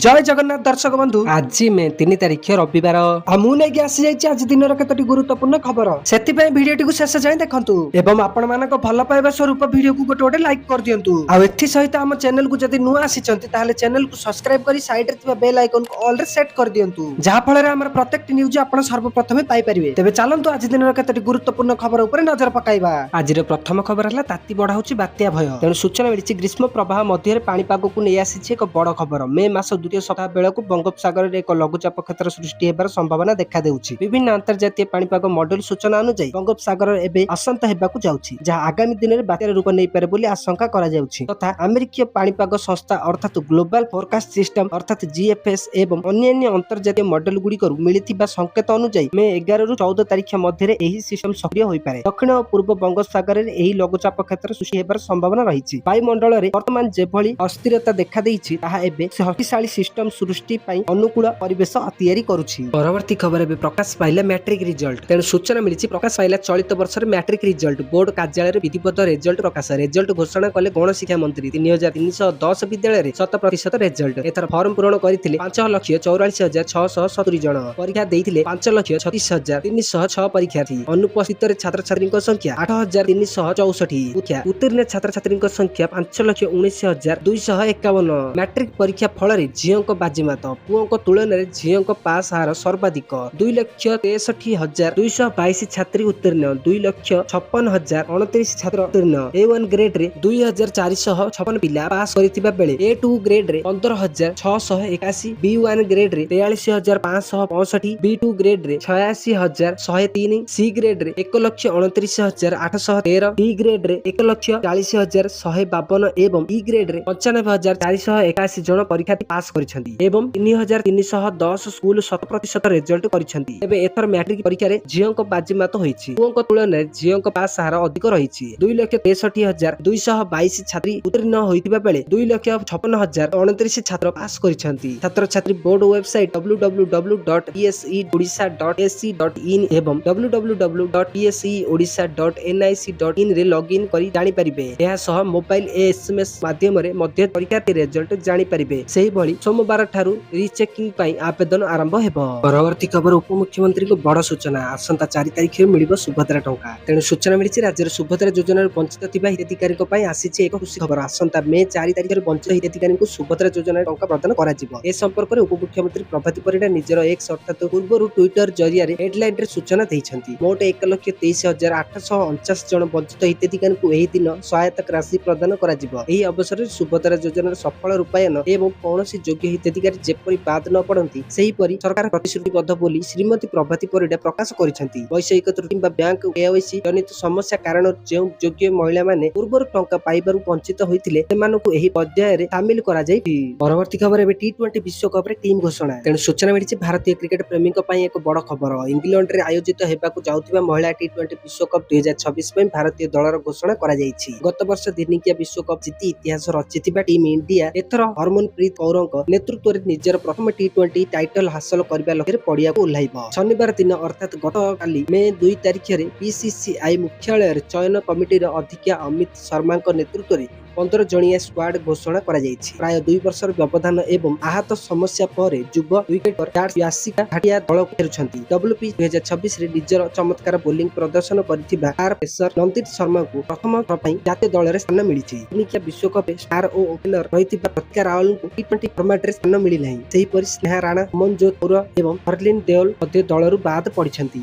जय जगन्नाथ दर्शक बंधु आज मे 3 तारिख रविवार आमु नेकी आसी जाइछि आज दिनर केतोटी गुरुत्वपूर्ण खबर सेति पय भिडियोटी को शेष जाय देखंतु एवं आपण मानक भल पाइबा स्वरूप भिडियो को गोटे लाइक कर दियंतु आ एथि सहित हम चैनल को जदि नुआ आसीचंती ताले चैनल को सब्सक्राइब करी साइड रे थिबा बेल आइकन को ऑल रे सेट कर दियंतु जहा फल रे हमर प्रत्येक न्यूज आपण सर्वप्रथमे पाई परिबे तेबे चलंतु आज दिनर केतोटी गुरुत्वपूर्ण खबर ऊपर नजर पकाइबा आज रे प्रथम खबर हला ताती बढाउछि बात्या भय तेनु सूचना मिलिछि ग्रीष्म प्रवाह मध्य रे पानी पाग को नै आसीछि एक बड़ खबर मे मास द्वितीय सप्ताह बेलू बंगोपसागर एक लघुचाप क्षेत्र सृष्टि होबार संभावना देखा देउछि विभिन्न अंतर्जातीय पाणीपाग मॉडल सूचना अनुसार बंगोपसागर एबे अशांत हेबाकू जाउछि जहा आगामी दिन में बात्यार रूप नै पारे बोली आशंका करा जाउछि तथा अमेरिकीय पाणीपाग संस्था अर्थात ग्लोबल फोरकास्ट सिस्टम अर्थात जीएफएस एवं अन्य अंतर्जातीय मॉडल गुडी करू मिलिथिबा संकेत अनुसार मे 11 रु 14 तारिख मध्य एही सिस्टम सक्रिय होई पारे दक्षिण और पूर्व बंगोपसागर रे एही लघुचाप क्षेत्र सृष्टि होबार संभावना रहिछि वायुमंडल रे वर्तमान जेभଳି अस्थिरता देखा देइछि ताहा एबे शक्तिशाली सिस्टम सृष्टि पाई अनुकूल परिवेश तैयारी करुछि परवर्ती खबर एबे प्रकाश पाइला मैट्रिक रिजल्ट तेणु सूचना मिलिछि प्रकाश पाइला चलित वर्ष रे मैट्रिक रिजल्ट बोर्ड कार्यालय रे विधिवत रिजल्ट प्रकाश रिजल्ट घोषणा कले गण शिक्षा मंत्री 3310 विद्यालय रे 100% रिजल्ट एथर फॉर्म पूरण करिथिले 5,44,670 जन परीक्षा देइथिले 5,36,306 परीक्षार्थी अनुपस्थित रे छात्र छात्री संख्या 8,364 उत्तीर्ण छात्र छात्री संख्या 5,19,251 मैट्रिक परीक्षा फल रे झियों बाजीमात पुओं तुलन में झीओं पास हार सर्वाधिक 2,63,222 छात्री उत्तीर्ण 2,56,029 छात्र उत्तीर्ण A1 ग्रेड रे 2,456 पिला पास करथिबा बेले A2 ग्रेड रे 15,681 B1 ग्रेड रे 43,565 B2 ग्रेड रे 86,103 C ग्रेड रे 1,29,813 D ग्रेड रे 1,40,152 एवं E ग्रेड रे 95,481 जन परीक्षार्थी पास करिसेंती एवं 3,310 स्कूल 100% रिजल्ट करिसेंती एबे एथर मैट्रिक परीक्षा रे झियों बाजीमात होईछि पुओं तुलन में झियों पास हार अधिक रहिछि 2,63,222 छात्री उत्तीर्ण होइतिबा बेले 2,56,029 छात्र पास करिसेंती छात्र छात्री बोर्ड वेबसाइट www.pseodisha.ac.in एवं www.pseodisha.nic.in रे लॉगिन करी जानि परिबे एहा सह मोबाइल एसएमएस माध्यम रे मध्य परीक्षार्थी रिजल्ट जानि परिबे सेही भली सोमवार ठारू रीचेकिंग पाई आवेदन आरंभ हेबो परवर्ती खबर उपमुख्यमंत्री को बड़ सूचना आसंता 4 तारिख रे मिलिबो सुभद्रा टंका तेनु सूचना मिलिछि राज्य सुभद्रा योजना रे वंचित थिबा हिताधिकारी को पाई आसीछि एक खुशी खबर आसंता मे 4 तारिख रे वंचित हिताधिकारी को सुभद्रा योजना टंका प्रदान करा जिवो ए संपर्क रे उपमुख्यमंत्री प्रभाती परिडा निजर एक्स अर्थात पूर्वरु ट्विटर जरिया रे हेडलाइन रे सूचना दैछंती मोट 1,23,849 जन वंचित हिताधिकारी को एही दिन सहायता राशि प्रदान करा जिवो एही अवसर रे सुभद्रा योजना सफल रूपायन एवं कौनसी योग्य हिताधिकारी जेपरि बाद न पड़ती सेही परि सरकार प्रतिश्रुतिबद्ध बोली श्रीमती प्रभाती परिडा प्रकाश करिसेंती वैषयिक त्रुटि बा बैंक केवाईसी जनित समस्या कारण जे योग्य महिला माने पूर्व टंका पाइबारु वंचित होइतिले सेमानकु एही पर्याय रे शामिल करा जाई परवर्ती खबर एबे टी20 विश्व कप रे टीम घोषणा तेनु सूचना मिलिछि भारतीय क्रिकेट प्रेमी को पई एक बड़ खबर इंग्लैंड रे आयोजित हेबाकु जाउथिबा महिला टी20 विश्व कप 2026 पई भारतीय दलर घोषणा करा जाईछि गत वर्ष दिनिकिया विश्व कप जीति इतिहास रचितिबा टीम इंडिया एथर हरमनप्रीत कौरଙ୍କ नेतृत्व रे निजर प्रथम टी20 टाइटल हासिल करबा लक्ष्य पड़िया को ओह्लाइबो शनिवार दिन अर्थात गत काली मे 2 तारिख रे पीसीसीआई मुख्यालय रे चयन कमिटी रे अध्यक्ष अमित शर्मा नेतृत्व रे 15 जणिया स्क्वाड घोषणा करा जायछि प्राय 2 वर्षर व्यवधान एवं आहत समस्या पर युव विकेटर यासिका भाटिया दल फेरुछंती डब्ल्यूपी 2026 रे निजर चमत्कार बोलिंग प्रदर्शन करथिबा स्टार पेसर नंदित शर्मा को प्रथम थर पई जातीय दल रे स्थान मिलिछि दुनिया विश्वकप स्टार ओ ओपनर रहिथिबा प्रतिका राहुल को टी20 फॉर्मेट रे स्थान मिलि नाही सेही परि स्नेहा राणा मनजोत पुर एवं हरलिन देओल मध्य दल रु बाद पड़िछंती।